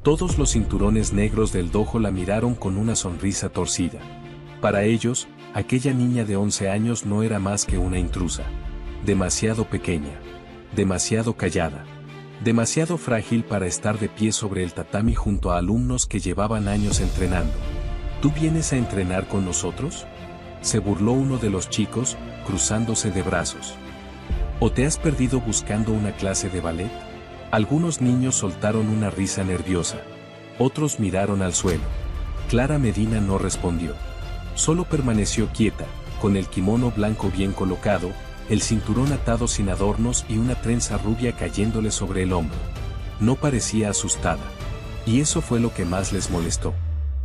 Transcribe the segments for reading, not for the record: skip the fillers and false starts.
Todos los cinturones negros del dojo la miraron con una sonrisa torcida. Para ellos, aquella niña de 11 años no era más que una intrusa. Demasiado pequeña. Demasiado callada. Demasiado frágil para estar de pie sobre el tatami junto a alumnos que llevaban años entrenando. ¿Tú vienes a entrenar con nosotros?, se burló uno de los chicos, cruzándose de brazos. ¿O te has perdido buscando una clase de ballet? Algunos niños soltaron una risa nerviosa. Otros miraron al suelo. Clara Medina no respondió. Solo permaneció quieta, con el kimono blanco bien colocado, el cinturón atado sin adornos y una trenza rubia cayéndole sobre el hombro. No parecía asustada. Y eso fue lo que más les molestó.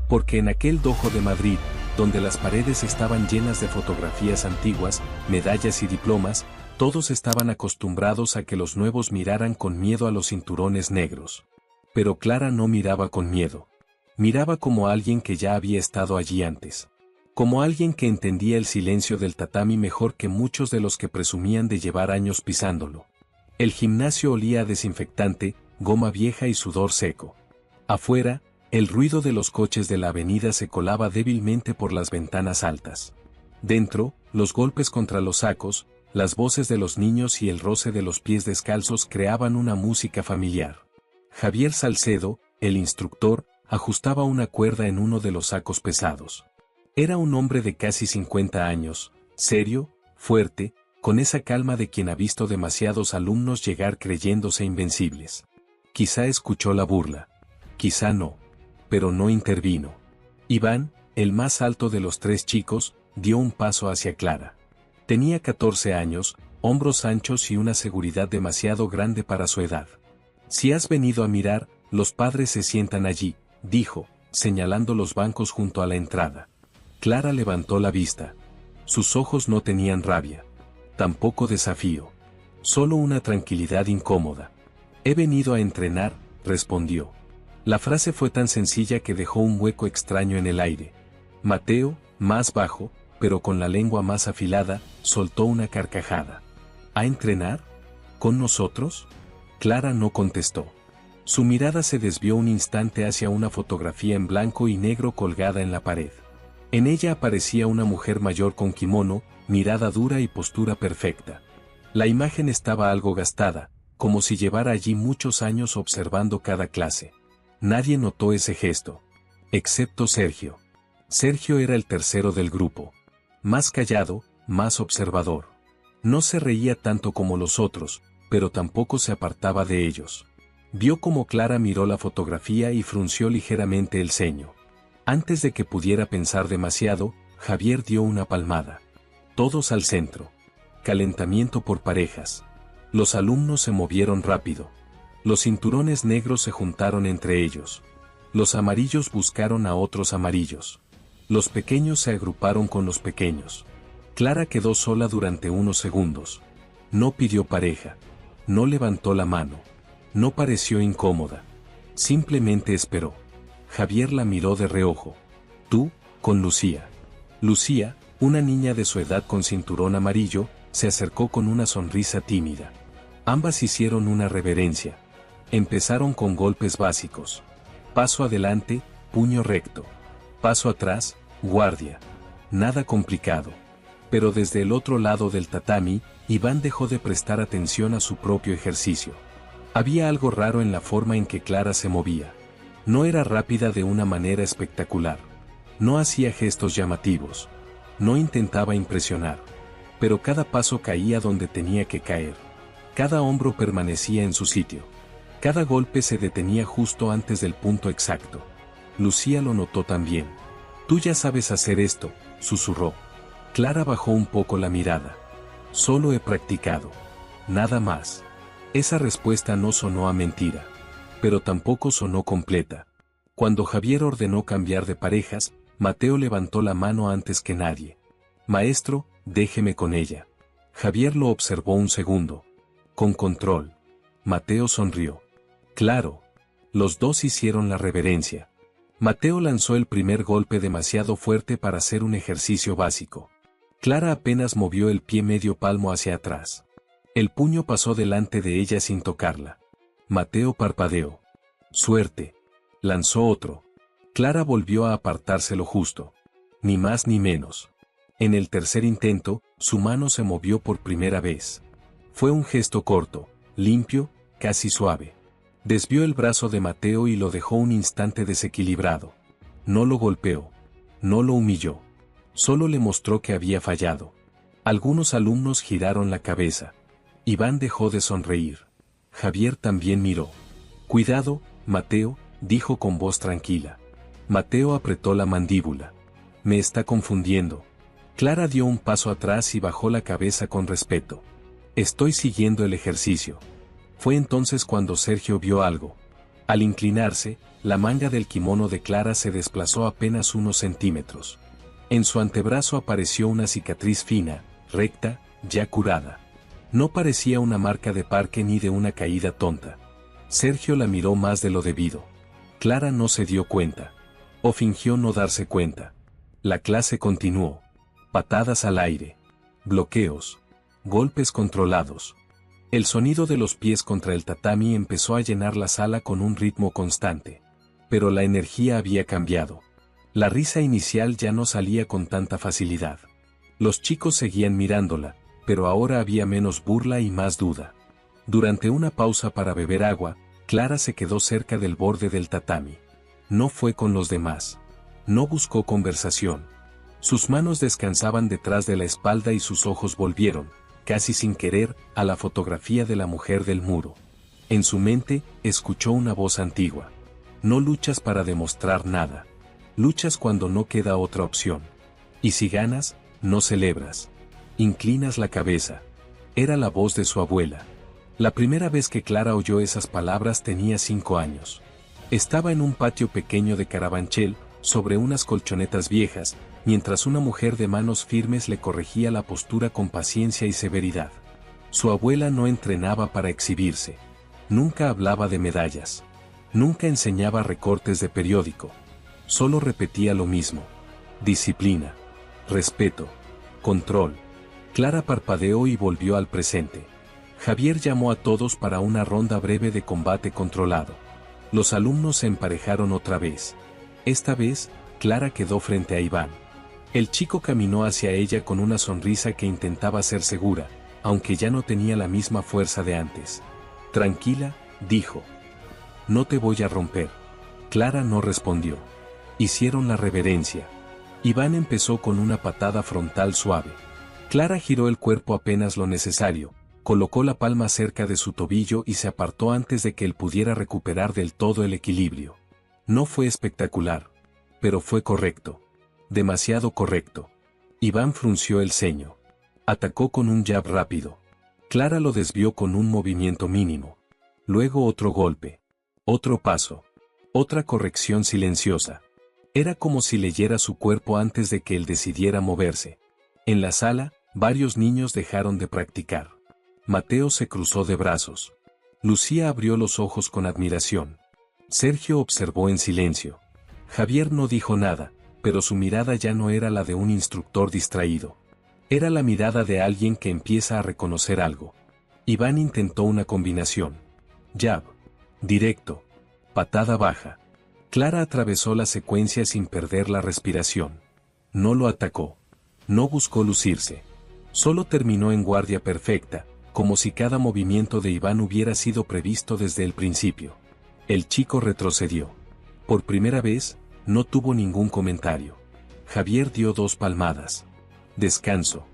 Porque en aquel dojo de Madrid, donde las paredes estaban llenas de fotografías antiguas, medallas y diplomas, todos estaban acostumbrados a que los nuevos miraran con miedo a los cinturones negros. Pero Clara no miraba con miedo. Miraba como alguien que ya había estado allí antes. Como alguien que entendía el silencio del tatami mejor que muchos de los que presumían de llevar años pisándolo. El gimnasio olía a desinfectante, goma vieja y sudor seco. Afuera, el ruido de los coches de la avenida se colaba débilmente por las ventanas altas. Dentro, los golpes contra los sacos, las voces de los niños y el roce de los pies descalzos creaban una música familiar. Javier Salcedo, el instructor, ajustaba una cuerda en uno de los sacos pesados. Era un hombre de casi 50 años, serio, fuerte, con esa calma de quien ha visto demasiados alumnos llegar creyéndose invencibles. Quizá escuchó la burla. Quizá no. Pero no intervino. Iván, el más alto de los tres chicos, dio un paso hacia Clara. Tenía 14 años, hombros anchos y una seguridad demasiado grande para su edad. Si has venido a mirar, los padres se sientan allí, dijo, señalando los bancos junto a la entrada. Clara levantó la vista. Sus ojos no tenían rabia. Tampoco desafío. Solo una tranquilidad incómoda. He venido a entrenar, respondió. La frase fue tan sencilla que dejó un hueco extraño en el aire. Mateo, más bajo, pero con la lengua más afilada, soltó una carcajada. ¿A entrenar? ¿Con nosotros? Clara no contestó. Su mirada se desvió un instante hacia una fotografía en blanco y negro colgada en la pared. En ella aparecía una mujer mayor con kimono, mirada dura y postura perfecta. La imagen estaba algo gastada, como si llevara allí muchos años observando cada clase. Nadie notó ese gesto. Excepto Sergio. Sergio era el tercero del grupo. Más callado, más observador. No se reía tanto como los otros, pero tampoco se apartaba de ellos. Vio cómo Clara miró la fotografía y frunció ligeramente el ceño. Antes de que pudiera pensar demasiado, Javier dio una palmada. Todos al centro. Calentamiento por parejas. Los alumnos se movieron rápido. Los cinturones negros se juntaron entre ellos. Los amarillos buscaron a otros amarillos. Los pequeños se agruparon con los pequeños. Clara quedó sola durante unos segundos. No pidió pareja. No levantó la mano. No pareció incómoda. Simplemente esperó. Javier la miró de reojo. Tú, con Lucía. Lucía, una niña de su edad con cinturón amarillo, se acercó con una sonrisa tímida. Ambas hicieron una reverencia. Empezaron con golpes básicos. Paso adelante, puño recto. Paso atrás, guardia. Nada complicado. Pero desde el otro lado del tatami, Iván dejó de prestar atención a su propio ejercicio. Había algo raro en la forma en que Clara se movía. No era rápida de una manera espectacular. No hacía gestos llamativos. No intentaba impresionar. Pero cada paso caía donde tenía que caer. Cada hombro permanecía en su sitio. Cada golpe se detenía justo antes del punto exacto. Lucía lo notó también. Tú ya sabes hacer esto, susurró. Clara bajó un poco la mirada. Solo he practicado. Nada más. Esa respuesta no sonó a mentira. Pero tampoco sonó completa. Cuando Javier ordenó cambiar de parejas, Mateo levantó la mano antes que nadie. Maestro, déjeme con ella. Javier lo observó un segundo. Con control. Mateo sonrió. Claro. Los dos hicieron la reverencia. Mateo lanzó el primer golpe demasiado fuerte para hacer un ejercicio básico. Clara apenas movió el pie medio palmo hacia atrás. El puño pasó delante de ella sin tocarla. Mateo parpadeó. Suerte. Lanzó otro. Clara volvió a apartarse lo justo. Ni más ni menos. En el tercer intento, su mano se movió por primera vez. Fue un gesto corto, limpio, casi suave. Desvió el brazo de Mateo y lo dejó un instante desequilibrado. No lo golpeó. No lo humilló. Solo le mostró que había fallado. Algunos alumnos giraron la cabeza. Iván dejó de sonreír. Javier también miró. «Cuidado, Mateo», dijo con voz tranquila. Mateo apretó la mandíbula. «Me está confundiendo». Clara dio un paso atrás y bajó la cabeza con respeto. «Estoy siguiendo el ejercicio». Fue entonces cuando Sergio vio algo. Al inclinarse, la manga del kimono de Clara se desplazó apenas unos centímetros. En su antebrazo apareció una cicatriz fina, recta, ya curada. No parecía una marca de parque ni de una caída tonta. Sergio la miró más de lo debido. Clara no se dio cuenta. O fingió no darse cuenta. La clase continuó. Patadas al aire. Bloqueos. Golpes controlados. El sonido de los pies contra el tatami empezó a llenar la sala con un ritmo constante. Pero la energía había cambiado. La risa inicial ya no salía con tanta facilidad. Los chicos seguían mirándola, pero ahora había menos burla y más duda. Durante una pausa para beber agua, Clara se quedó cerca del borde del tatami. No fue con los demás. No buscó conversación. Sus manos descansaban detrás de la espalda y sus ojos volvieron, casi sin querer, a la fotografía de la mujer del muro. En su mente, escuchó una voz antigua. No luchas para demostrar nada. Luchas cuando no queda otra opción. Y si ganas, no celebras. Inclinas la cabeza. Era la voz de su abuela. La primera vez que Clara oyó esas palabras tenía 5 años. Estaba en un patio pequeño de Carabanchel, sobre unas colchonetas viejas, mientras una mujer de manos firmes le corregía la postura con paciencia y severidad. Su abuela no entrenaba para exhibirse. Nunca hablaba de medallas. Nunca enseñaba recortes de periódico. Solo repetía lo mismo. Disciplina. Respeto. Control. Clara parpadeó y volvió al presente. Javier llamó a todos para una ronda breve de combate controlado. Los alumnos se emparejaron otra vez. Esta vez, Clara quedó frente a Iván. El chico caminó hacia ella con una sonrisa que intentaba ser segura, aunque ya no tenía la misma fuerza de antes. «Tranquila», dijo. «No te voy a romper». Clara no respondió. Hicieron la reverencia. Iván empezó con una patada frontal suave. Clara giró el cuerpo apenas lo necesario, colocó la palma cerca de su tobillo y se apartó antes de que él pudiera recuperar del todo el equilibrio. No fue espectacular, pero fue correcto. Demasiado correcto. Iván frunció el ceño. Atacó con un jab rápido. Clara lo desvió con un movimiento mínimo. Luego otro golpe. Otro paso. Otra corrección silenciosa. Era como si leyera su cuerpo antes de que él decidiera moverse. En la sala, varios niños dejaron de practicar. Mateo se cruzó de brazos. Lucía abrió los ojos con admiración. Sergio observó en silencio. Javier no dijo nada, pero su mirada ya no era la de un instructor distraído. Era la mirada de alguien que empieza a reconocer algo. Iván intentó una combinación. Jab. Directo. Patada baja. Clara atravesó la secuencia sin perder la respiración. No lo atacó. No buscó lucirse. Solo terminó en guardia perfecta, como si cada movimiento de Iván hubiera sido previsto desde el principio. El chico retrocedió. Por primera vez, no tuvo ningún comentario. Javier dio 2 palmadas. Descanso.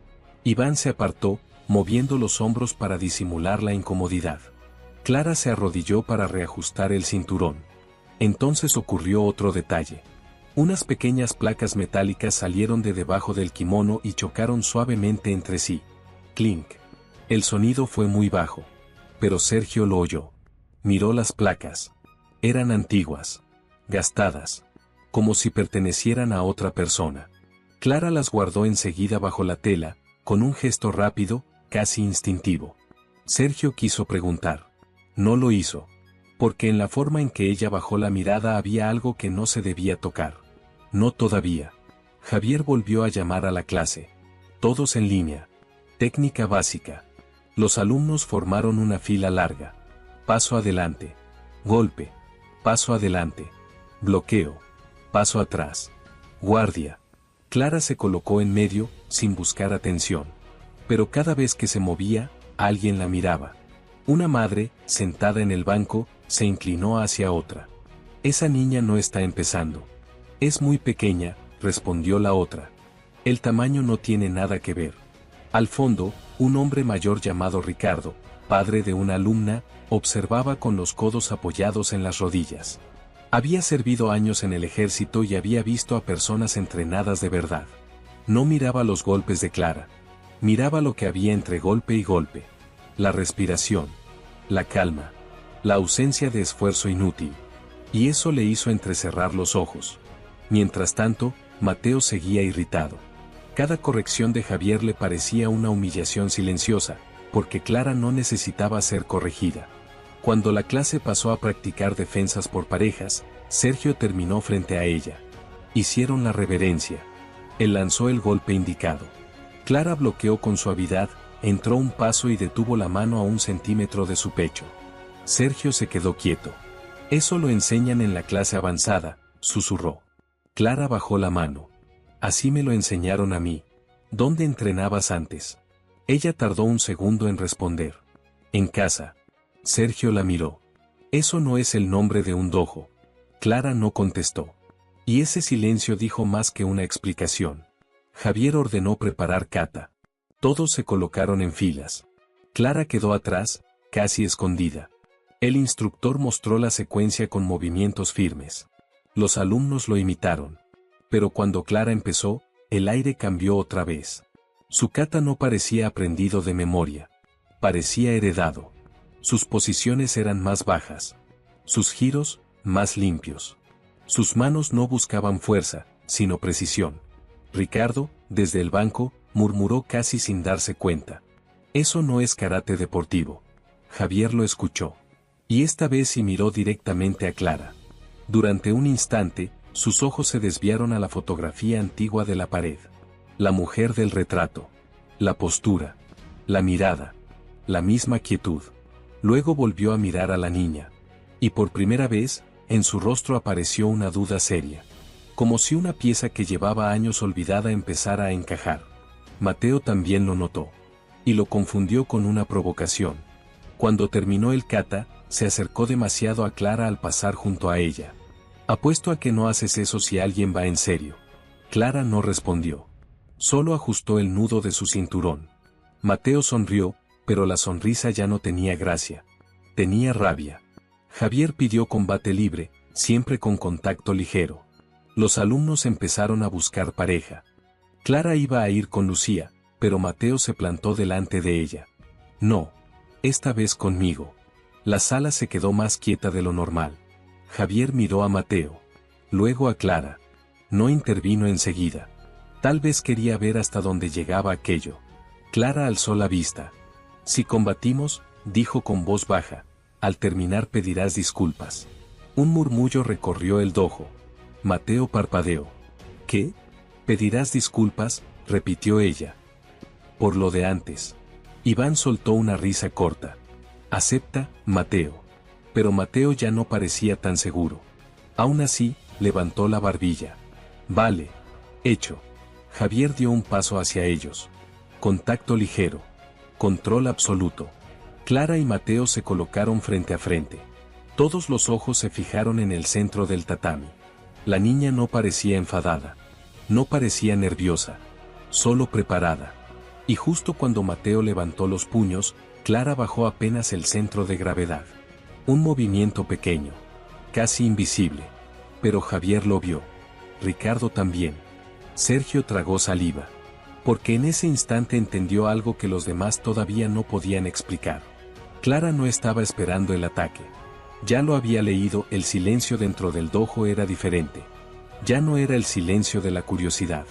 Iván se apartó, moviendo los hombros para disimular la incomodidad. Clara se arrodilló para reajustar el cinturón. Entonces ocurrió otro detalle. Unas pequeñas placas metálicas salieron de debajo del kimono y chocaron suavemente entre sí. Clink. El sonido fue muy bajo. Pero Sergio lo oyó. Miró las placas. Eran antiguas. Gastadas. Como si pertenecieran a otra persona. Clara las guardó enseguida bajo la tela, con un gesto rápido, casi instintivo. Sergio quiso preguntar. No lo hizo. Porque en la forma en que ella bajó la mirada había algo que no se debía tocar. No todavía. Javier volvió a llamar a la clase. Todos en línea. Técnica básica. Los alumnos formaron una fila larga. Paso adelante. Golpe. Paso adelante. Bloqueo. Paso atrás. Guardia. Clara se colocó en medio, sin buscar atención. Pero cada vez que se movía, alguien la miraba. Una madre, sentada en el banco, se inclinó hacia otra. Esa niña no está empezando. Es muy pequeña, respondió la otra. El tamaño no tiene nada que ver. Al fondo, un hombre mayor llamado Ricardo, padre de una alumna, observaba con los codos apoyados en las rodillas. Había servido años en el ejército y había visto a personas entrenadas de verdad. No miraba los golpes de Clara. Miraba lo que había entre golpe y golpe. La respiración. La calma. La ausencia de esfuerzo inútil. Y eso le hizo entrecerrar los ojos. Mientras tanto, Mateo seguía irritado. Cada corrección de Javier le parecía una humillación silenciosa, porque Clara no necesitaba ser corregida. Cuando la clase pasó a practicar defensas por parejas, Sergio terminó frente a ella. Hicieron la reverencia. Él lanzó el golpe indicado. Clara bloqueó con suavidad, entró un paso y detuvo la mano a 1 centímetro de su pecho. Sergio se quedó quieto. Eso lo enseñan en la clase avanzada, susurró. Clara bajó la mano. Así me lo enseñaron a mí. ¿Dónde entrenabas antes? Ella tardó un segundo en responder. En casa. Sergio la miró. Eso no es el nombre de un dojo. Clara no contestó. Y ese silencio dijo más que una explicación. Javier ordenó preparar kata. Todos se colocaron en filas. Clara quedó atrás, casi escondida. El instructor mostró la secuencia con movimientos firmes. Los alumnos lo imitaron. Pero cuando Clara empezó, el aire cambió otra vez. Su kata no parecía aprendido de memoria. Parecía heredado. Sus posiciones eran más bajas. Sus giros, más limpios. Sus manos no buscaban fuerza, sino precisión. Ricardo, desde el banco, murmuró casi sin darse cuenta. Eso no es karate deportivo. Javier lo escuchó. Y esta vez sí miró directamente a Clara. Durante un instante, sus ojos se desviaron a la fotografía antigua de la pared. La mujer del retrato. La postura. La mirada. La misma quietud. Luego volvió a mirar a la niña. Y por primera vez, en su rostro apareció una duda seria. Como si una pieza que llevaba años olvidada empezara a encajar. Mateo también lo notó. Y lo confundió con una provocación. Cuando terminó el kata, se acercó demasiado a Clara al pasar junto a ella. Apuesto a que no haces eso si alguien va en serio. Clara no respondió. Solo ajustó el nudo de su cinturón. Mateo sonrió, pero la sonrisa ya no tenía gracia. Tenía rabia. Javier pidió combate libre, siempre con contacto ligero. Los alumnos empezaron a buscar pareja. Clara iba a ir con Lucía, pero Mateo se plantó delante de ella. No. Esta vez conmigo. La sala se quedó más quieta de lo normal. Javier miró a Mateo. Luego a Clara. No intervino enseguida. Tal vez quería ver hasta dónde llegaba aquello. Clara alzó la vista. Si combatimos, dijo con voz baja, al terminar pedirás disculpas. Un murmullo recorrió el dojo. Mateo parpadeó. ¿Qué? Pedirás disculpas, repitió ella. Por lo de antes. Iván soltó una risa corta. Acepta, Mateo. Pero Mateo ya no parecía tan seguro. Aún así, levantó la barbilla. Vale. Hecho. Javier dio un paso hacia ellos. Contacto ligero. Control absoluto. Clara y Mateo se colocaron frente a frente. Todos los ojos se fijaron en el centro del tatami. La niña no parecía enfadada. No parecía nerviosa. Solo preparada. Y justo cuando Mateo levantó los puños, Clara bajó apenas el centro de gravedad. Un movimiento pequeño. Casi invisible. Pero Javier lo vio. Ricardo también. Sergio tragó saliva. Porque en ese instante entendió algo que los demás todavía no podían explicar. Clara no estaba esperando el ataque. Ya lo había leído, el silencio dentro del dojo era diferente. Ya no era el silencio de la curiosidad.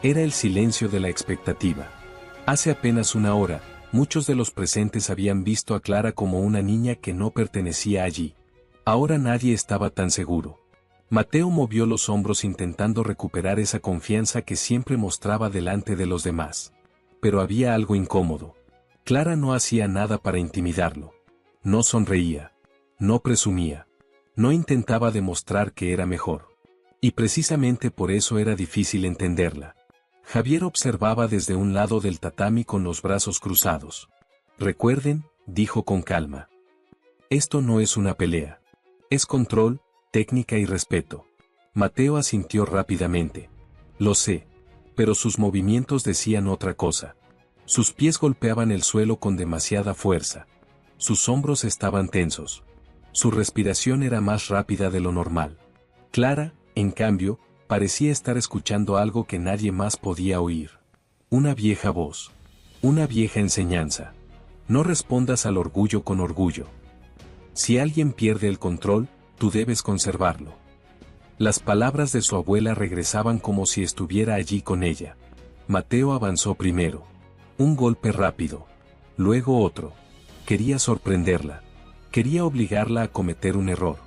Era el silencio de la expectativa. Hace apenas una hora, muchos de los presentes habían visto a Clara como una niña que no pertenecía allí. Ahora nadie estaba tan seguro. Mateo movió los hombros intentando recuperar esa confianza que siempre mostraba delante de los demás. Pero había algo incómodo. Clara no hacía nada para intimidarlo. No sonreía. No presumía. No intentaba demostrar que era mejor. Y precisamente por eso era difícil entenderla. Javier observaba desde un lado del tatami con los brazos cruzados. Recuerden, dijo con calma. Esto no es una pelea. Es control, técnica y respeto. Mateo asintió rápidamente. Lo sé. Pero sus movimientos decían otra cosa. Sus pies golpeaban el suelo con demasiada fuerza. Sus hombros estaban tensos. Su respiración era más rápida de lo normal. Clara, en cambio, parecía estar escuchando algo que nadie más podía oír. Una vieja voz. Una vieja enseñanza. No respondas al orgullo con orgullo. Si alguien pierde el control, tú debes conservarlo. Las palabras de su abuela regresaban como si estuviera allí con ella. Mateo avanzó primero. Un golpe rápido. Luego otro. Quería sorprenderla. Quería obligarla a cometer un error.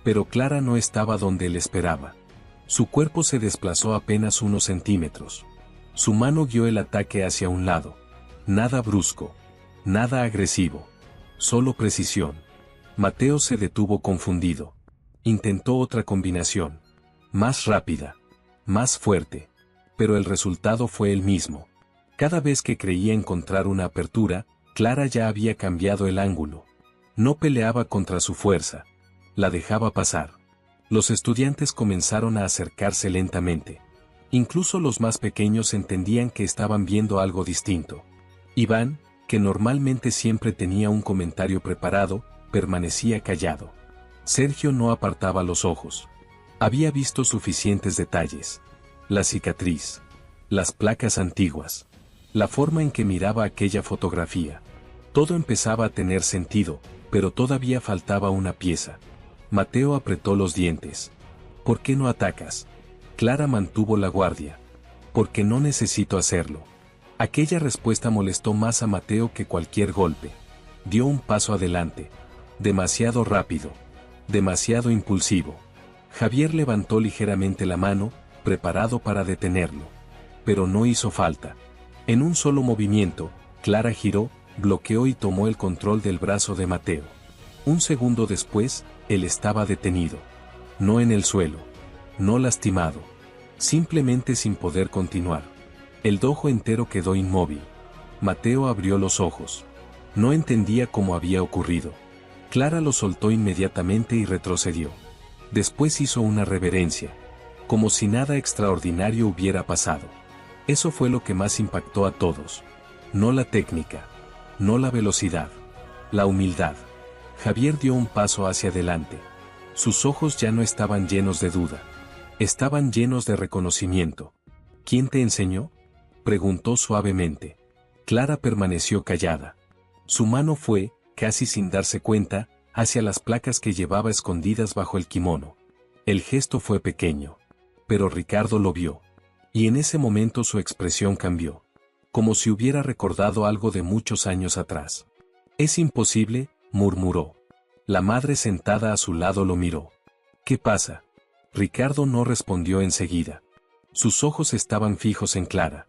Pero Clara no estaba donde él esperaba. Su cuerpo se desplazó apenas unos centímetros. Su mano guió el ataque hacia un lado. Nada brusco. Nada agresivo. Solo precisión. Mateo se detuvo confundido. Intentó otra combinación. Más rápida. Más fuerte. Pero el resultado fue el mismo. Cada vez que creía encontrar una apertura, Clara ya había cambiado el ángulo. No peleaba contra su fuerza. La dejaba pasar. Los estudiantes comenzaron a acercarse lentamente. Incluso los más pequeños entendían que estaban viendo algo distinto. Iván, que normalmente siempre tenía un comentario preparado, permanecía callado. Sergio no apartaba los ojos. Había visto suficientes detalles. La cicatriz. Las placas antiguas. La forma en que miraba aquella fotografía. Todo empezaba a tener sentido, pero todavía faltaba una pieza. Mateo apretó los dientes. ¿Por qué no atacas? Clara mantuvo la guardia. Porque no necesito hacerlo. Aquella respuesta molestó más a Mateo que cualquier golpe. Dio un paso adelante. Demasiado rápido. Demasiado impulsivo. Javier levantó ligeramente la mano, preparado para detenerlo. Pero no hizo falta. En un solo movimiento, Clara giró, bloqueó y tomó el control del brazo de Mateo. Un segundo después, él estaba detenido. No en el suelo. No lastimado. Simplemente sin poder continuar. El dojo entero quedó inmóvil. Mateo abrió los ojos. No entendía cómo había ocurrido. Clara lo soltó inmediatamente y retrocedió. Después hizo una reverencia. Como si nada extraordinario hubiera pasado. Eso fue lo que más impactó a todos. No la técnica. No la velocidad. La humildad. Javier dio un paso hacia adelante. Sus ojos ya no estaban llenos de duda. Estaban llenos de reconocimiento. ¿Quién te enseñó? Preguntó suavemente. Clara permaneció callada. Su mano fue, casi sin darse cuenta, hacia las placas que llevaba escondidas bajo el kimono. El gesto fue pequeño. Pero Ricardo lo vio. Y en ese momento su expresión cambió. Como si hubiera recordado algo de muchos años atrás. Es imposible, murmuró. La madre sentada a su lado lo miró. ¿Qué pasa? Ricardo no respondió enseguida. Sus ojos estaban fijos en Clara.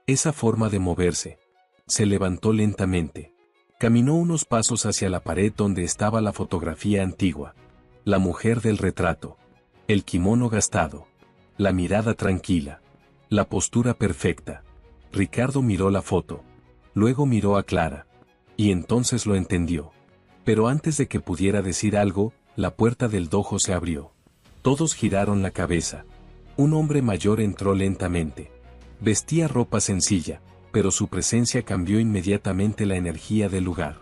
Esa forma de moverse. Se levantó lentamente. Caminó unos pasos hacia la pared donde estaba la fotografía antigua. La mujer del retrato. El kimono gastado. La mirada tranquila. La postura perfecta. Ricardo miró la foto. Luego miró a Clara. Y entonces lo entendió. Pero antes de que pudiera decir algo, la puerta del dojo se abrió. Todos giraron la cabeza. Un hombre mayor entró lentamente. Vestía ropa sencilla, pero su presencia cambió inmediatamente la energía del lugar.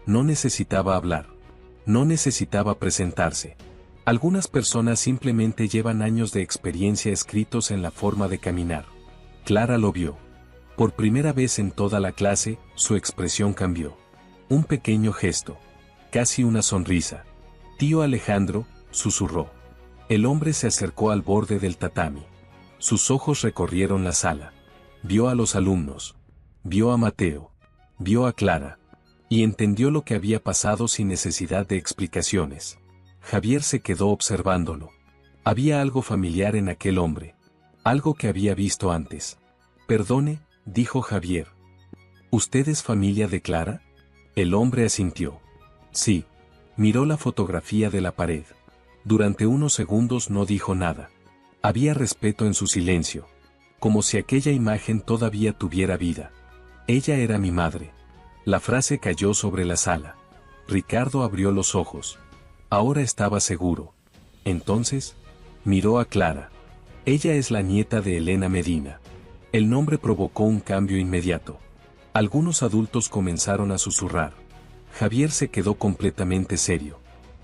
No necesitaba hablar. No necesitaba presentarse. Algunas personas simplemente llevan años de experiencia escritos en la forma de caminar. Clara lo vio. Por primera vez en toda la clase, su expresión cambió. Un pequeño gesto. Casi una sonrisa. Tío Alejandro, susurró. El hombre se acercó al borde del tatami. Sus ojos recorrieron la sala. Vio a los alumnos. Vio a Mateo. Vio a Clara. Y entendió lo que había pasado sin necesidad de explicaciones. Javier se quedó observándolo. Había algo familiar en aquel hombre. Algo que había visto antes. Perdone, dijo Javier. ¿Usted es familia de Clara? El hombre asintió. Sí. Miró la fotografía de la pared. Durante unos segundos no dijo nada. Había respeto en su silencio. Como si aquella imagen todavía tuviera vida. Ella era mi madre. La frase cayó sobre la sala. Ricardo abrió los ojos. Ahora estaba seguro. Entonces, miró a Clara. Ella es la nieta de Elena Medina. El nombre provocó un cambio inmediato. Algunos adultos comenzaron a susurrar. Javier se quedó completamente serio.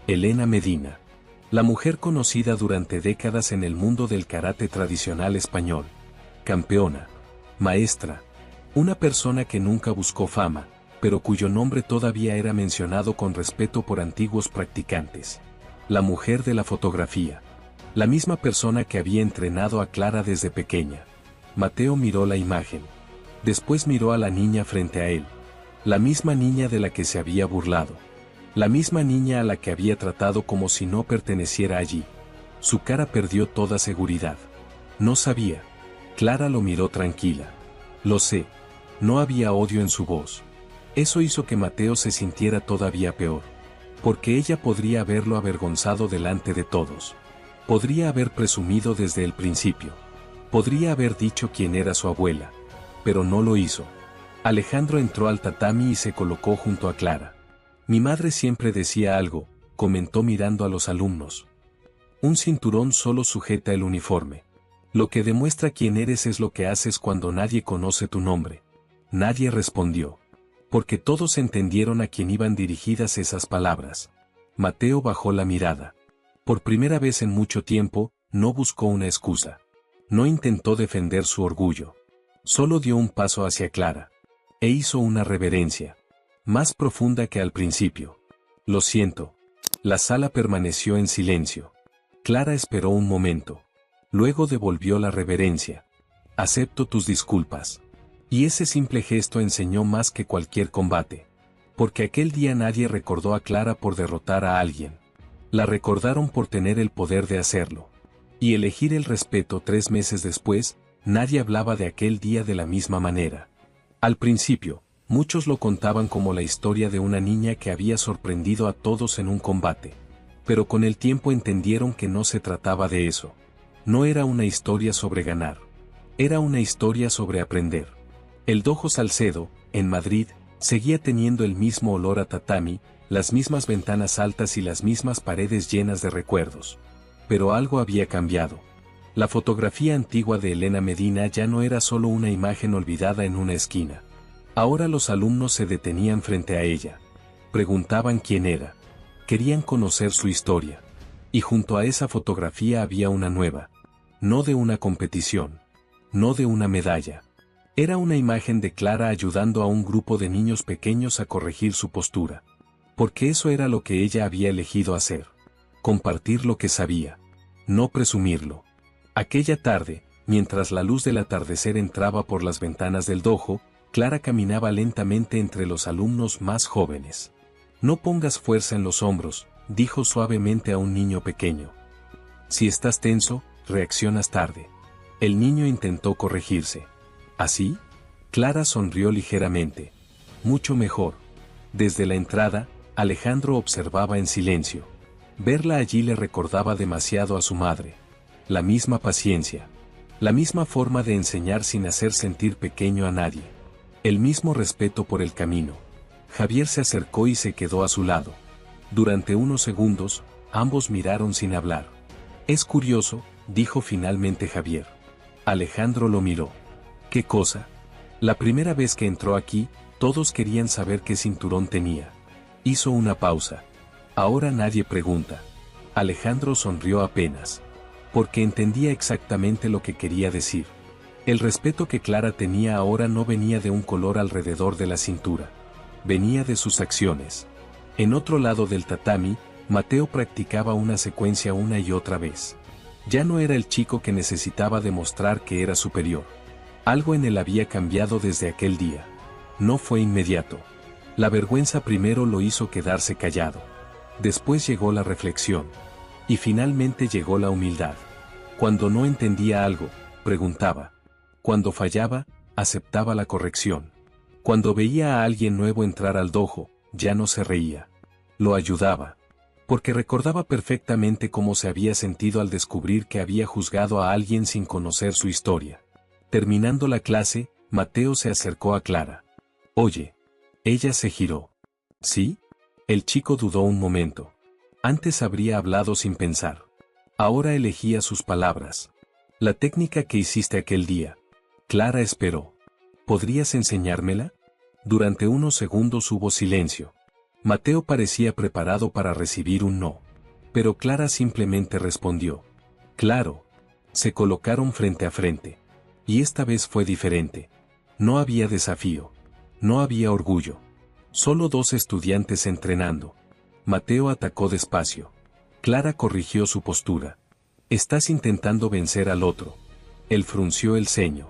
Elena Medina. La mujer conocida durante décadas en el mundo del karate tradicional español. Campeona. Maestra. Una persona que nunca buscó fama, pero cuyo nombre todavía era mencionado con respeto por antiguos practicantes. La mujer de la fotografía. La misma persona que había entrenado a Clara desde pequeña. Mateo miró la imagen. Después miró a la niña frente a él. La misma niña de la que se había burlado. La misma niña a la que había tratado como si no perteneciera allí. Su cara perdió toda seguridad. No sabía. Clara lo miró tranquila. Lo sé. No había odio en su voz. Eso hizo que Mateo se sintiera todavía peor. Porque ella podría haberlo avergonzado delante de todos. Podría haber presumido desde el principio. Podría haber dicho quién era su abuela. Pero no lo hizo. Alejandro entró al tatami y se colocó junto a Clara. Mi madre siempre decía algo, comentó mirando a los alumnos. Un cinturón solo sujeta el uniforme. Lo que demuestra quién eres es lo que haces cuando nadie conoce tu nombre. Nadie respondió. Porque todos entendieron a quién iban dirigidas esas palabras. Mateo bajó la mirada. Por primera vez en mucho tiempo, no buscó una excusa. No intentó defender su orgullo. Solo dio un paso hacia Clara. E hizo una reverencia. Más profunda que al principio. Lo siento. La sala permaneció en silencio. Clara esperó un momento. Luego devolvió la reverencia. Acepto tus disculpas. Y ese simple gesto enseñó más que cualquier combate. Porque aquel día nadie recordó a Clara por derrotar a alguien. La recordaron por tener el poder de hacerlo. Y elegir el respeto 3 meses después, nadie hablaba de aquel día de la misma manera. Al principio, muchos lo contaban como la historia de una niña que había sorprendido a todos en un combate. Pero con el tiempo entendieron que no se trataba de eso. No era una historia sobre ganar. Era una historia sobre aprender. El Dojo Salcedo, en Madrid, seguía teniendo el mismo olor a tatami, las mismas ventanas altas y las mismas paredes llenas de recuerdos. Pero algo había cambiado. La fotografía antigua de Elena Medina ya no era solo una imagen olvidada en una esquina. Ahora los alumnos se detenían frente a ella. Preguntaban quién era. Querían conocer su historia. Y junto a esa fotografía había una nueva. No de una competición. No de una medalla. Era una imagen de Clara ayudando a un grupo de niños pequeños a corregir su postura. Porque eso era lo que ella había elegido hacer. Compartir lo que sabía. No presumirlo. Aquella tarde, mientras la luz del atardecer entraba por las ventanas del dojo, Clara caminaba lentamente entre los alumnos más jóvenes. No pongas fuerza en los hombros, dijo suavemente a un niño pequeño. Si estás tenso, reaccionas tarde. El niño intentó corregirse. ¿Así? Clara sonrió ligeramente. Mucho mejor. Desde la entrada, Alejandro observaba en silencio. Verla allí le recordaba demasiado a su madre. La misma paciencia. La misma forma de enseñar sin hacer sentir pequeño a nadie. El mismo respeto por el camino. Javier se acercó y se quedó a su lado. Durante unos segundos, ambos miraron sin hablar. Es curioso, dijo finalmente Javier. Alejandro lo miró. ¿Qué cosa? La primera vez que entró aquí, todos querían saber qué cinturón tenía. Hizo una pausa. Ahora nadie pregunta. Alejandro sonrió apenas. Porque entendía exactamente lo que quería decir. El respeto que Clara tenía ahora no venía de un color alrededor de la cintura. Venía de sus acciones. En otro lado del tatami, Mateo practicaba una secuencia una y otra vez. Ya no era el chico que necesitaba demostrar que era superior. Algo en él había cambiado desde aquel día. No fue inmediato. La vergüenza primero lo hizo quedarse callado. Después llegó la reflexión. Y finalmente llegó la humildad. Cuando no entendía algo, preguntaba. Cuando fallaba, aceptaba la corrección. Cuando veía a alguien nuevo entrar al dojo, ya no se reía. Lo ayudaba. porque recordaba perfectamente cómo se había sentido al descubrir que había juzgado a alguien sin conocer su historia. Terminando la clase, Mateo se acercó a Clara. Oye. Ella se giró. ¿Sí? El chico dudó un momento. Antes habría hablado sin pensar. Ahora elegía sus palabras. La técnica que hiciste aquel día. Clara esperó. ¿Podrías enseñármela? Durante unos segundos hubo silencio. Mateo parecía preparado para recibir un no. Pero Clara simplemente respondió. Claro. Se colocaron frente a frente. Y esta vez fue diferente. No había desafío. No había orgullo. Solo dos estudiantes entrenando. Mateo atacó despacio. Clara corrigió su postura. Estás intentando vencer al otro. Él frunció el ceño.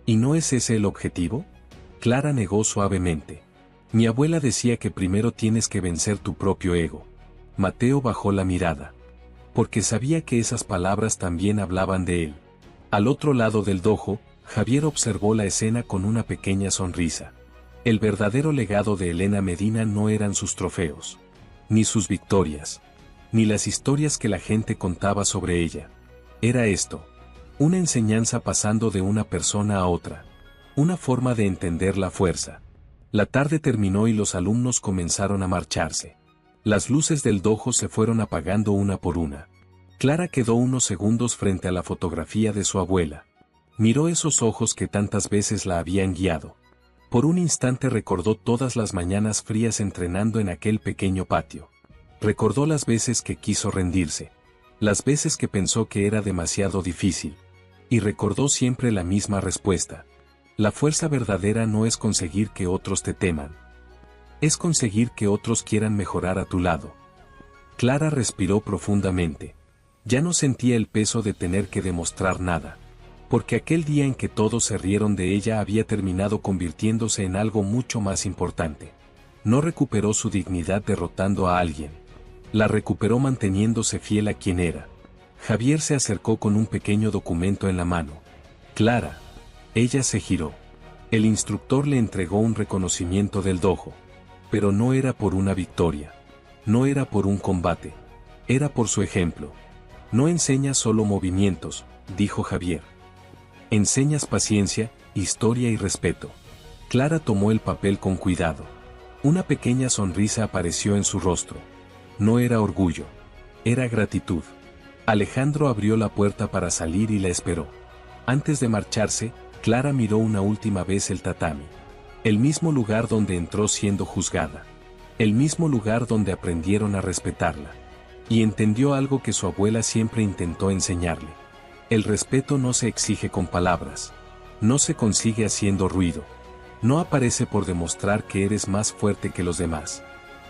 ¿Y no es ese el objetivo? Clara negó suavemente. Mi abuela decía que primero tienes que vencer tu propio ego. Mateo bajó la mirada. Porque sabía que esas palabras también hablaban de él. Al otro lado del dojo, Javier observó la escena con una pequeña sonrisa. El verdadero legado de Elena Medina no eran sus trofeos, ni sus victorias, ni las historias que la gente contaba sobre ella. Era esto, una enseñanza pasando de una persona a otra, una forma de entender la fuerza. La tarde terminó y los alumnos comenzaron a marcharse. Las luces del dojo se fueron apagando una por una. Clara quedó unos segundos frente a la fotografía de su abuela. Miró esos ojos que tantas veces la habían guiado. Por un instante recordó todas las mañanas frías entrenando en aquel pequeño patio. Recordó las veces que quiso rendirse. Las veces que pensó que era demasiado difícil. Y recordó siempre la misma respuesta. La fuerza verdadera no es conseguir que otros te teman. Es conseguir que otros quieran mejorar a tu lado. Clara respiró profundamente. Ya no sentía el peso de tener que demostrar nada. Porque aquel día en que todos se rieron de ella había terminado convirtiéndose en algo mucho más importante. No recuperó su dignidad derrotando a alguien. La recuperó manteniéndose fiel a quien era. Javier se acercó con un pequeño documento en la mano. Clara. Ella se giró. El instructor le entregó un reconocimiento del dojo. Pero no era por una victoria. No era por un combate. Era por su ejemplo. No enseñas solo movimientos, dijo Javier. Enseñas paciencia, historia y respeto. Clara tomó el papel con cuidado. Una pequeña sonrisa apareció en su rostro. No era orgullo. Era gratitud. Alejandro abrió la puerta para salir y la esperó. Antes de marcharse, Clara miró una última vez el tatami. El mismo lugar donde entró siendo juzgada. El mismo lugar donde aprendieron a respetarla. Y entendió algo que su abuela siempre intentó enseñarle. El respeto no se exige con palabras. No se consigue haciendo ruido. No aparece por demostrar que eres más fuerte que los demás.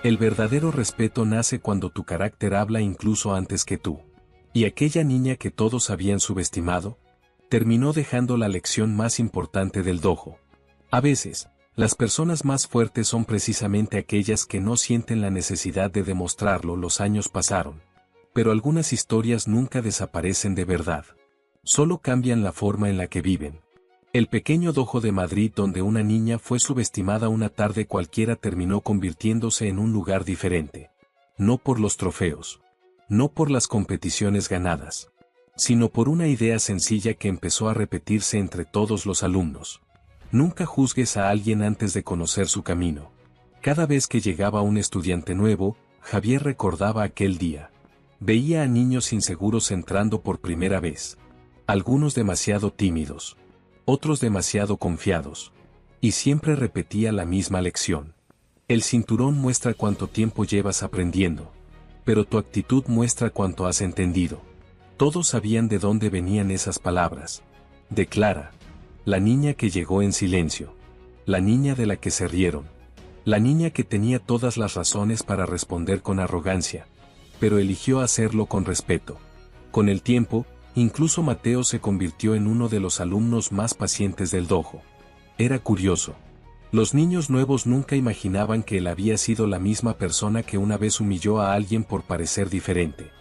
El verdadero respeto nace cuando tu carácter habla incluso antes que tú. Y aquella niña que todos habían subestimado, terminó dejando la lección más importante del dojo. A veces, las personas más fuertes son precisamente aquellas que no sienten la necesidad de demostrarlo. Los años pasaron. Pero algunas historias nunca desaparecen de verdad. Solo cambian la forma en la que viven. El pequeño dojo de Madrid donde una niña fue subestimada una tarde cualquiera terminó convirtiéndose en un lugar diferente. No por los trofeos. No por las competiciones ganadas. Sino por una idea sencilla que empezó a repetirse entre todos los alumnos. Nunca juzgues a alguien antes de conocer su camino. Cada vez que llegaba un estudiante nuevo, Javier recordaba aquel día. Veía a niños inseguros entrando por primera vez. Algunos demasiado tímidos. Otros demasiado confiados. Y siempre repetía la misma lección. El cinturón muestra cuánto tiempo llevas aprendiendo. Pero tu actitud muestra cuánto has entendido. Todos sabían de dónde venían esas palabras. De Clara. La niña que llegó en silencio. La niña de la que se rieron. La niña que tenía todas las razones para responder con arrogancia. Pero eligió hacerlo con respeto. Con el tiempo, incluso Mateo se convirtió en uno de los alumnos más pacientes del dojo. Era curioso. Los niños nuevos nunca imaginaban que él había sido la misma persona que una vez humilló a alguien por parecer diferente.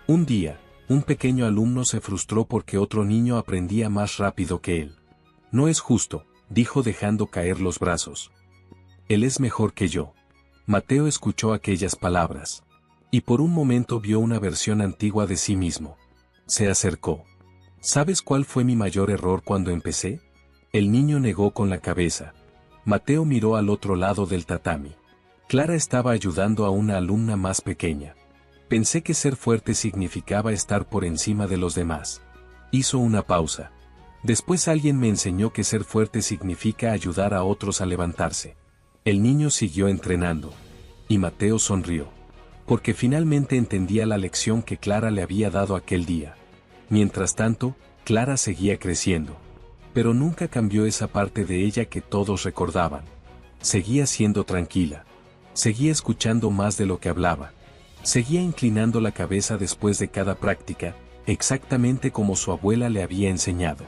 Un día, un pequeño alumno se frustró porque otro niño aprendía más rápido que él. No es justo, dijo dejando caer los brazos. Él es mejor que yo. Mateo escuchó aquellas palabras. Y por un momento vio una versión antigua de sí mismo. Se acercó. ¿Sabes cuál fue mi mayor error cuando empecé? El niño negó con la cabeza. Mateo miró al otro lado del tatami. Clara estaba ayudando a una alumna más pequeña. Pensé que ser fuerte significaba estar por encima de los demás. Hizo una pausa. Después alguien me enseñó que ser fuerte significa ayudar a otros a levantarse. El niño siguió entrenando. Y Mateo sonrió. Porque finalmente entendía la lección que Clara le había dado aquel día. Mientras tanto, Clara seguía creciendo. Pero nunca cambió esa parte de ella que todos recordaban. Seguía siendo tranquila. Seguía escuchando más de lo que hablaba. Seguía inclinando la cabeza después de cada práctica, exactamente como su abuela le había enseñado.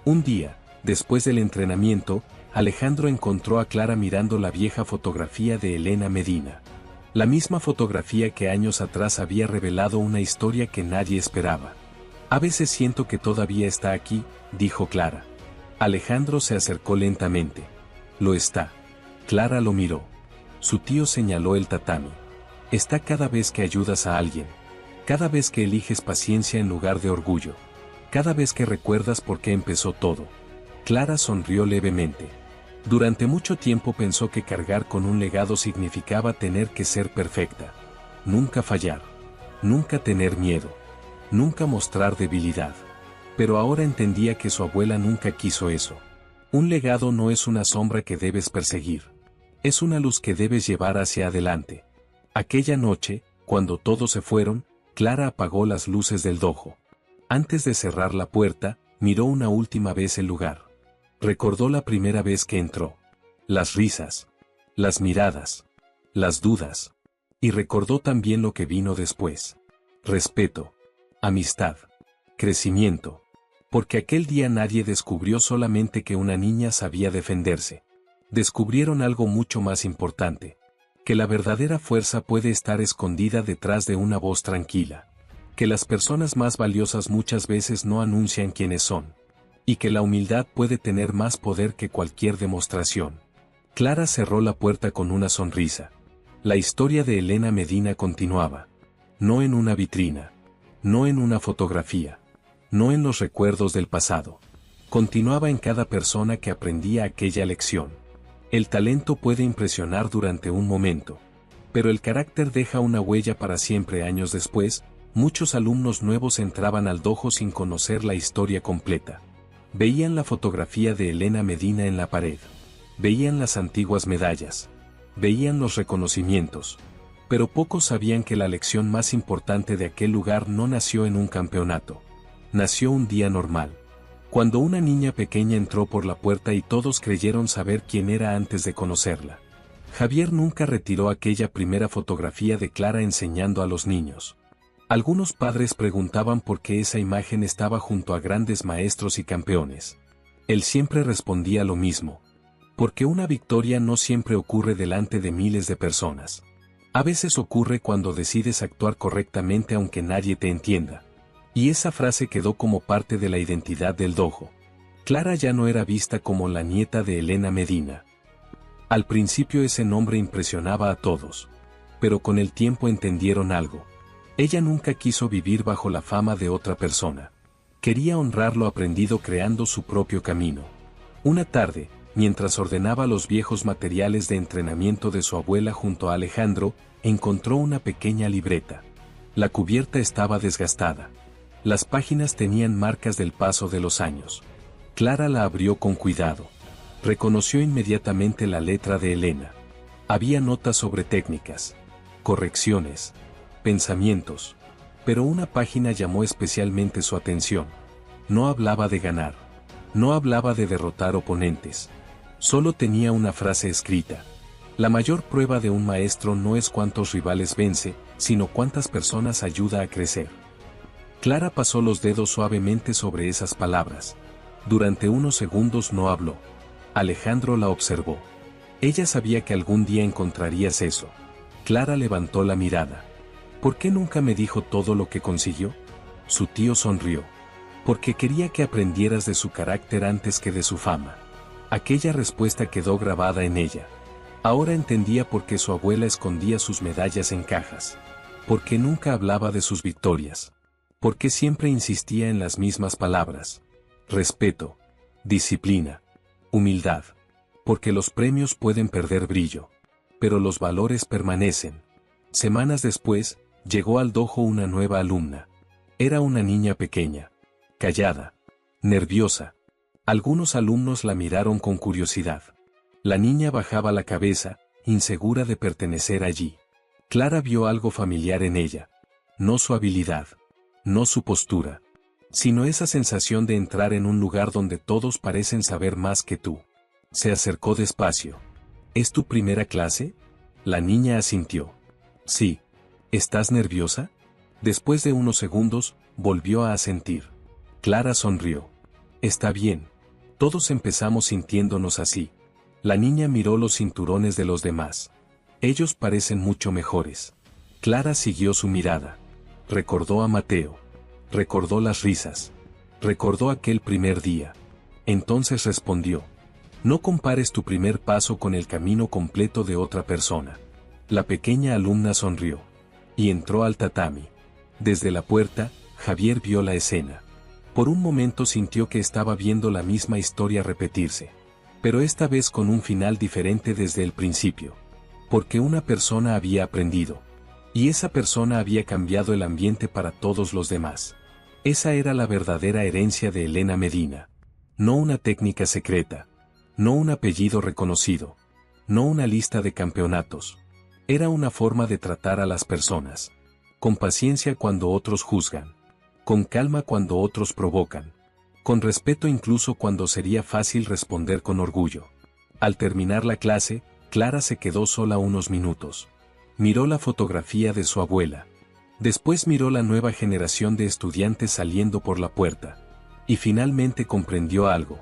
Un día, después del entrenamiento, Alejandro encontró a Clara mirando la vieja fotografía de Elena Medina. La misma fotografía que años atrás había revelado una historia que nadie esperaba. A veces siento que todavía está aquí, dijo Clara. Alejandro se acercó lentamente. Lo está. Clara lo miró. Su tío señaló el tatami. Está cada vez que ayudas a alguien. Cada vez que eliges paciencia en lugar de orgullo. Cada vez que recuerdas por qué empezó todo. Clara sonrió levemente. Durante mucho tiempo pensó que cargar con un legado significaba tener que ser perfecta. Nunca fallar. Nunca tener miedo. Nunca mostrar debilidad. Pero ahora entendía que su abuela nunca quiso eso. Un legado no es una sombra que debes perseguir. Es una luz que debes llevar hacia adelante. Aquella noche, cuando todos se fueron, Clara apagó las luces del dojo. Antes de cerrar la puerta, miró una última vez el lugar. Recordó la primera vez que entró. Las risas. Las miradas. Las dudas. Y recordó también lo que vino después. Respeto. Amistad. Crecimiento. Porque aquel día nadie descubrió solamente que una niña sabía defenderse. Descubrieron algo mucho más importante. Que la verdadera fuerza puede estar escondida detrás de una voz tranquila. Que las personas más valiosas muchas veces no anuncian quiénes son. Y que la humildad puede tener más poder que cualquier demostración. Clara cerró la puerta con una sonrisa. La historia de Elena Medina continuaba. No en una vitrina. No en una fotografía. No en los recuerdos del pasado. Continuaba en cada persona que aprendía aquella lección. El talento puede impresionar durante un momento. Pero el carácter deja una huella para siempre. Años después, muchos alumnos nuevos entraban al dojo sin conocer la historia completa. Veían la fotografía de Elena Medina en la pared. Veían las antiguas medallas. Veían los reconocimientos. Pero pocos sabían que la lección más importante de aquel lugar no nació en un campeonato. Nació un día normal. Cuando una niña pequeña entró por la puerta y todos creyeron saber quién era antes de conocerla. Javier nunca retiró aquella primera fotografía de Clara enseñando a los niños. Algunos padres preguntaban por qué esa imagen estaba junto a grandes maestros y campeones. Él siempre respondía lo mismo. Porque una victoria no siempre ocurre delante de miles de personas. A veces ocurre cuando decides actuar correctamente aunque nadie te entienda. Y esa frase quedó como parte de la identidad del dojo. Clara ya no era vista como la nieta de Elena Medina. Al principio ese nombre impresionaba a todos. Pero con el tiempo entendieron algo. Ella nunca quiso vivir bajo la fama de otra persona. Quería honrar lo aprendido creando su propio camino. Una tarde, mientras ordenaba los viejos materiales de entrenamiento de su abuela junto a Alejandro, encontró una pequeña libreta. La cubierta estaba desgastada. Las páginas tenían marcas del paso de los años. Clara la abrió con cuidado. Reconoció inmediatamente la letra de Elena. Había notas sobre técnicas, correcciones, pensamientos. Pero una página llamó especialmente su atención. No hablaba de ganar. No hablaba de derrotar oponentes. Solo tenía una frase escrita. La mayor prueba de un maestro no es cuántos rivales vence, sino cuántas personas ayuda a crecer. Clara pasó los dedos suavemente sobre esas palabras. Durante unos segundos no habló. Alejandro la observó. Ella sabía que algún día encontrarías eso. Clara levantó la mirada. ¿Por qué nunca me dijo todo lo que consiguió? Su tío sonrió. Porque quería que aprendieras de su carácter antes que de su fama. Aquella respuesta quedó grabada en ella. Ahora entendía por qué su abuela escondía sus medallas en cajas. ¿Por qué nunca hablaba de sus victorias? ¿Por qué siempre insistía en las mismas palabras? Respeto, disciplina, humildad. Porque los premios pueden perder brillo, pero los valores permanecen. Semanas después, llegó al dojo una nueva alumna. Era una niña pequeña, callada, nerviosa. Algunos alumnos la miraron con curiosidad. La niña bajaba la cabeza, insegura de pertenecer allí. Clara vio algo familiar en ella. No su habilidad, no su postura, sino esa sensación de entrar en un lugar donde todos parecen saber más que tú. Se acercó despacio. ¿Es tu primera clase? La niña asintió. Sí. ¿Estás nerviosa? Después de unos segundos, volvió a asentir. Clara sonrió. Está bien. Todos empezamos sintiéndonos así. La niña miró los cinturones de los demás. Ellos parecen mucho mejores. Clara siguió su mirada. Recordó a Mateo. Recordó las risas. Recordó aquel primer día. Entonces respondió. No compares tu primer paso con el camino completo de otra persona. La pequeña alumna sonrió. Y entró al tatami. Desde la puerta, Javier vio la escena. Por un momento sintió que estaba viendo la misma historia repetirse. Pero esta vez con un final diferente desde el principio. Porque una persona había aprendido. Y esa persona había cambiado el ambiente para todos los demás. Esa era la verdadera herencia de Elena Medina. No una técnica secreta. No un apellido reconocido. No una lista de campeonatos. Era una forma de tratar a las personas. Con paciencia cuando otros juzgan. Con calma cuando otros provocan. Con respeto incluso cuando sería fácil responder con orgullo. Al terminar la clase, Clara se quedó sola unos minutos. Miró la fotografía de su abuela. Después miró la nueva generación de estudiantes saliendo por la puerta. Y finalmente comprendió algo.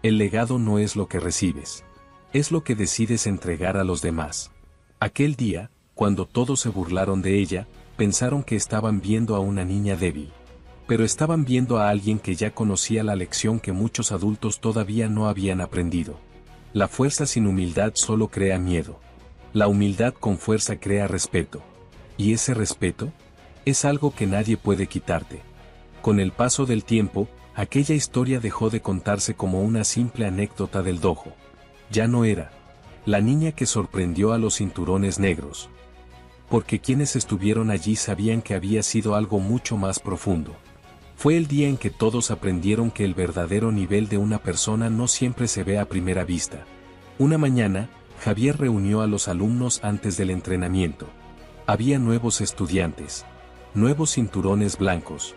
El legado no es lo que recibes. Es lo que decides entregar a los demás. Aquel día, cuando todos se burlaron de ella, pensaron que estaban viendo a una niña débil. Pero estaban viendo a alguien que ya conocía la lección que muchos adultos todavía no habían aprendido. La fuerza sin humildad solo crea miedo. La humildad con fuerza crea respeto. Y ese respeto es algo que nadie puede quitarte. Con el paso del tiempo, aquella historia dejó de contarse como una simple anécdota del dojo. Ya no era la niña que sorprendió a los cinturones negros. Porque quienes estuvieron allí sabían que había sido algo mucho más profundo. Fue el día en que todos aprendieron que el verdadero nivel de una persona no siempre se ve a primera vista. Una mañana, Javier reunió a los alumnos antes del entrenamiento. Había nuevos estudiantes, nuevos cinturones blancos.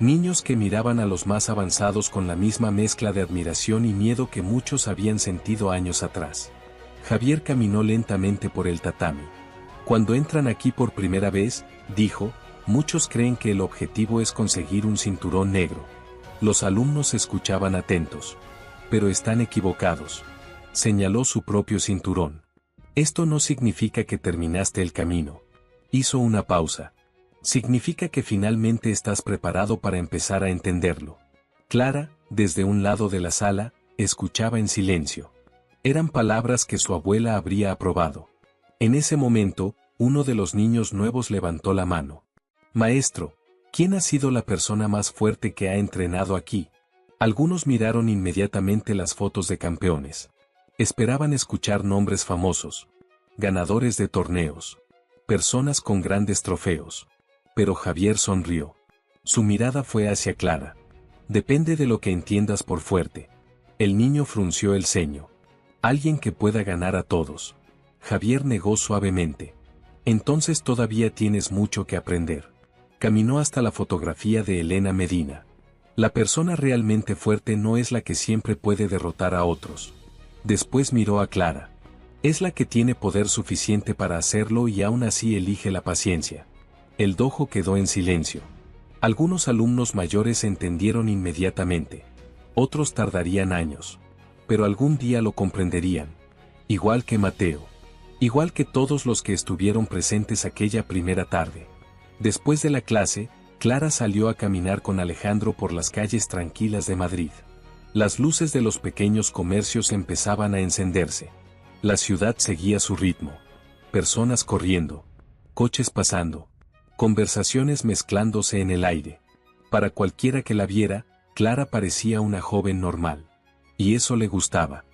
Niños que miraban a los más avanzados con la misma mezcla de admiración y miedo que muchos habían sentido años atrás. Javier caminó lentamente por el tatami. Cuando entran aquí por primera vez, dijo, muchos creen que el objetivo es conseguir un cinturón negro. Los alumnos escuchaban atentos. Pero están equivocados. Señaló su propio cinturón. Esto no significa que terminaste el camino. Hizo una pausa. Significa que finalmente estás preparado para empezar a entenderlo. Clara, desde un lado de la sala, escuchaba en silencio. Eran palabras que su abuela habría aprobado. En ese momento, uno de los niños nuevos levantó la mano. Maestro, ¿quién ha sido la persona más fuerte que ha entrenado aquí? Algunos miraron inmediatamente las fotos de campeones. Esperaban escuchar nombres famosos, ganadores de torneos, personas con grandes trofeos. Pero Javier sonrió. Su mirada fue hacia Clara. Depende de lo que entiendas por fuerte. El niño frunció el ceño. Alguien que pueda ganar a todos. Javier negó suavemente. Entonces todavía tienes mucho que aprender. Caminó hasta la fotografía de Elena Medina. La persona realmente fuerte no es la que siempre puede derrotar a otros. Después miró a Clara. Es la que tiene poder suficiente para hacerlo y aún así elige la paciencia. El dojo quedó en silencio. Algunos alumnos mayores entendieron inmediatamente. Otros tardarían años. Pero algún día lo comprenderían. Igual que Mateo. Igual que todos los que estuvieron presentes aquella primera tarde. Después de la clase, Clara salió a caminar con Alejandro por las calles tranquilas de Madrid. Las luces de los pequeños comercios empezaban a encenderse. La ciudad seguía su ritmo. Personas corriendo. Coches pasando. Conversaciones mezclándose en el aire. Para cualquiera que la viera, Clara parecía una joven normal. Y eso le gustaba.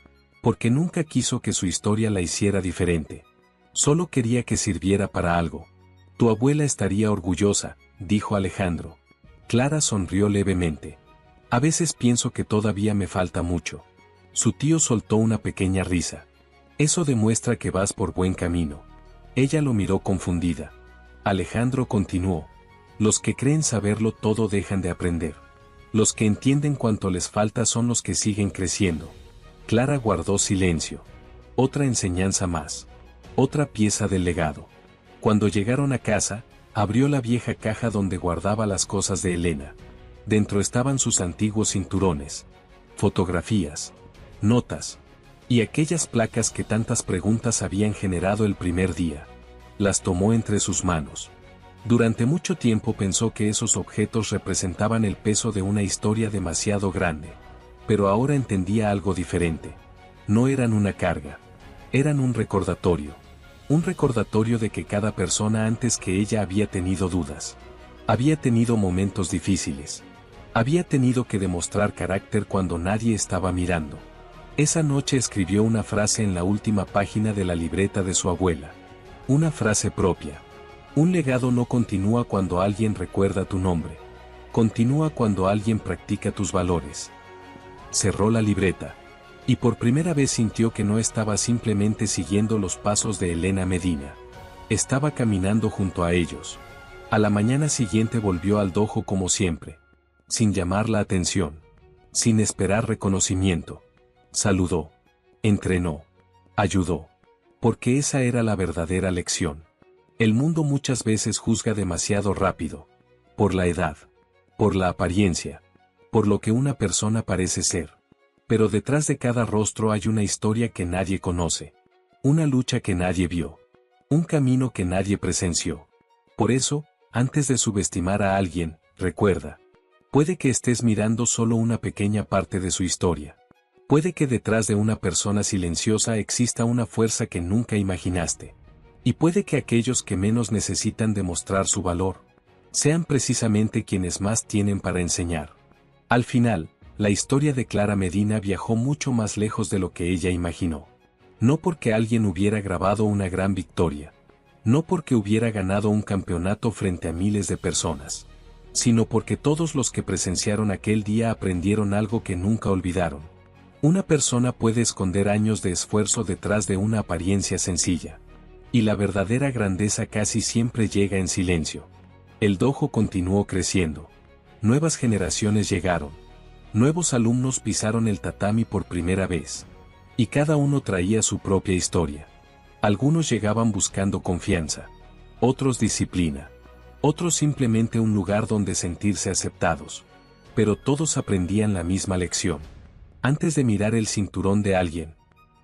Porque nunca quiso que su historia la hiciera diferente. Solo quería que sirviera para algo. Tu abuela estaría orgullosa, dijo Alejandro. Clara sonrió levemente. A veces pienso que todavía me falta mucho. Su tío soltó una pequeña risa. Eso demuestra que vas por buen camino. Ella lo miró confundida. Alejandro continuó. Los que creen saberlo todo dejan de aprender. Los que entienden cuánto les falta son los que siguen creciendo. Clara guardó silencio. Otra enseñanza más. Otra pieza del legado. Cuando llegaron a casa, abrió la vieja caja donde guardaba las cosas de Elena. Dentro estaban sus antiguos cinturones, fotografías, notas, y aquellas placas que tantas preguntas habían generado el primer día. Las tomó entre sus manos. Durante mucho tiempo pensó que esos objetos representaban el peso de una historia demasiado grande. Pero ahora entendía algo diferente. No eran una carga. Eran un recordatorio. Un recordatorio de que cada persona antes que ella había tenido dudas. Había tenido momentos difíciles. Había tenido que demostrar carácter cuando nadie estaba mirando. Esa noche escribió una frase en la última página de la libreta de su abuela. Una frase propia. Un legado no continúa cuando alguien recuerda tu nombre. Continúa cuando alguien practica tus valores. Cerró la libreta. Y por primera vez sintió que no estaba simplemente siguiendo los pasos de Elena Medina. Estaba caminando junto a ellos. A la mañana siguiente volvió al dojo como siempre. Sin llamar la atención. Sin esperar reconocimiento. Saludó. Entrenó. Ayudó. Porque esa era la verdadera lección. El mundo muchas veces juzga demasiado rápido. Por la edad. Por la apariencia. Por lo que una persona parece ser. Pero detrás de cada rostro hay una historia que nadie conoce. Una lucha que nadie vio. Un camino que nadie presenció. Por eso, antes de subestimar a alguien, recuerda. Puede que estés mirando solo una pequeña parte de su historia. Puede que detrás de una persona silenciosa exista una fuerza que nunca imaginaste. Y puede que aquellos que menos necesitan demostrar su valor, sean precisamente quienes más tienen para enseñar. Al final, la historia de Clara Medina viajó mucho más lejos de lo que ella imaginó. No porque alguien hubiera grabado una gran victoria. No porque hubiera ganado un campeonato frente a miles de personas. Sino porque todos los que presenciaron aquel día aprendieron algo que nunca olvidaron. Una persona puede esconder años de esfuerzo detrás de una apariencia sencilla. Y la verdadera grandeza casi siempre llega en silencio. El dojo continuó creciendo. Nuevas generaciones llegaron. Nuevos alumnos pisaron el tatami por primera vez. Y cada uno traía su propia historia. Algunos llegaban buscando confianza. Otros disciplina. Otros simplemente un lugar donde sentirse aceptados. Pero todos aprendían la misma lección. Antes de mirar el cinturón de alguien,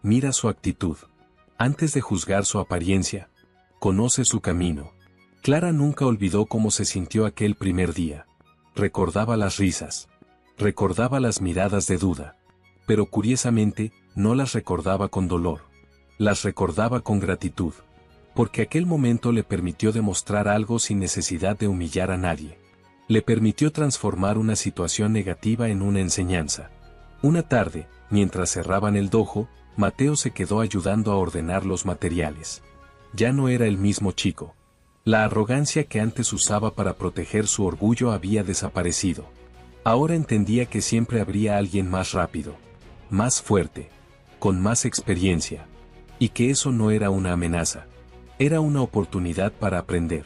mira su actitud. Antes de juzgar su apariencia, conoce su camino. Clara nunca olvidó cómo se sintió aquel primer día. Recordaba las risas. Recordaba las miradas de duda. Pero curiosamente, no las recordaba con dolor. Las recordaba con gratitud. Porque aquel momento le permitió demostrar algo sin necesidad de humillar a nadie. Le permitió transformar una situación negativa en una enseñanza. Una tarde, mientras cerraban el dojo, Mateo se quedó ayudando a ordenar los materiales. Ya no era el mismo chico. La arrogancia que antes usaba para proteger su orgullo había desaparecido. Ahora entendía que siempre habría alguien más rápido, más fuerte, con más experiencia, y que eso no era una amenaza. Era una oportunidad para aprender.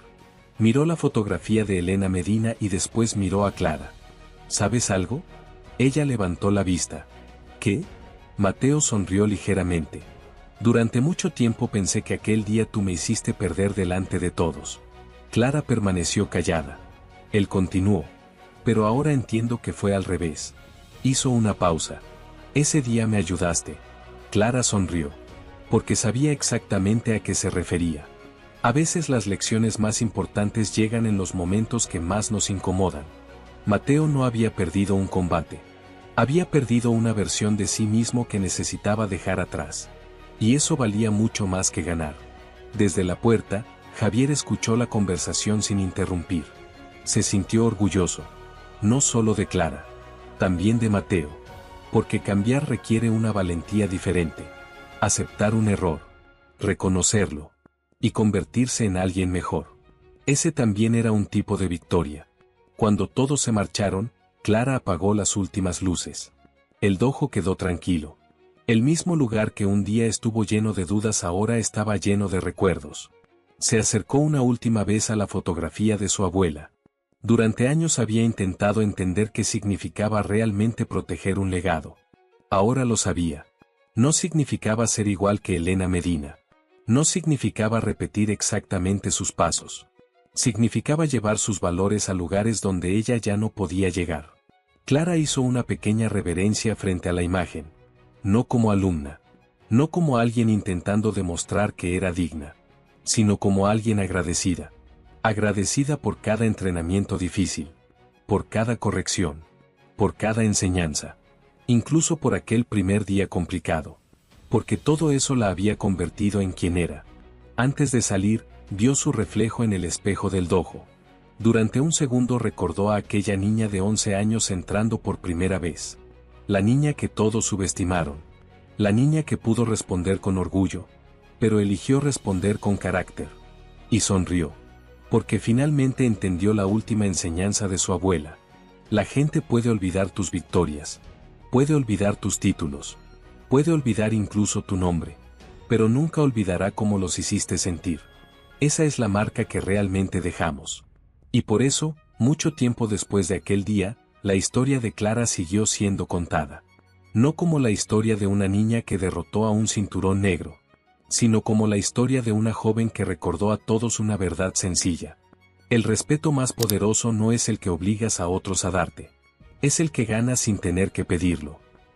Miró la fotografía de Elena Medina y después miró a Clara. ¿Sabes algo? Ella levantó la vista. ¿Qué? Mateo sonrió ligeramente. Durante mucho tiempo pensé que aquel día tú me hiciste perder delante de todos. Clara permaneció callada. Él continuó. Pero ahora entiendo que fue al revés. Hizo una pausa. Ese día me ayudaste. Clara sonrió. Porque sabía exactamente a qué se refería. A veces las lecciones más importantes llegan en los momentos que más nos incomodan. Mateo no había perdido un combate. Había perdido una versión de sí mismo que necesitaba dejar atrás. Y eso valía mucho más que ganar. Desde la puerta, Javier escuchó la conversación sin interrumpir. Se sintió orgulloso. No solo de Clara. También de Mateo. Porque cambiar requiere una valentía diferente. Aceptar un error. Reconocerlo. Y convertirse en alguien mejor. Ese también era un tipo de victoria. Cuando todos se marcharon, Clara apagó las últimas luces. El dojo quedó tranquilo. El mismo lugar que un día estuvo lleno de dudas ahora estaba lleno de recuerdos. Se acercó una última vez a la fotografía de su abuela. Durante años había intentado entender qué significaba realmente proteger un legado. Ahora lo sabía. No significaba ser igual que Elena Medina. No significaba repetir exactamente sus pasos. Significaba llevar sus valores a lugares donde ella ya no podía llegar. Clara hizo una pequeña reverencia frente a la imagen. No como alumna. No como alguien intentando demostrar que era digna. Sino como alguien agradecida. Agradecida por cada entrenamiento difícil. Por cada corrección. Por cada enseñanza. Incluso por aquel primer día complicado. Porque todo eso la había convertido en quien era. Antes de salir, vio su reflejo en el espejo del dojo. Durante un segundo recordó a aquella niña de 11 años entrando por primera vez. La niña que todos subestimaron. La niña que pudo responder con orgullo. Pero eligió responder con carácter. Y sonrió. Porque finalmente entendió la última enseñanza de su abuela. La gente puede olvidar tus victorias. Puede olvidar tus títulos. Puede olvidar incluso tu nombre. Pero nunca olvidará cómo los hiciste sentir. Esa es la marca que realmente dejamos. Y por eso, mucho tiempo después de aquel día, la historia de Clara siguió siendo contada. No como la historia de una niña que derrotó a un cinturón negro, sino como la historia de una joven que recordó a todos una verdad sencilla. El respeto más poderoso no es el que obligas a otros a darte. Es el que ganas sin tener que pedirlo.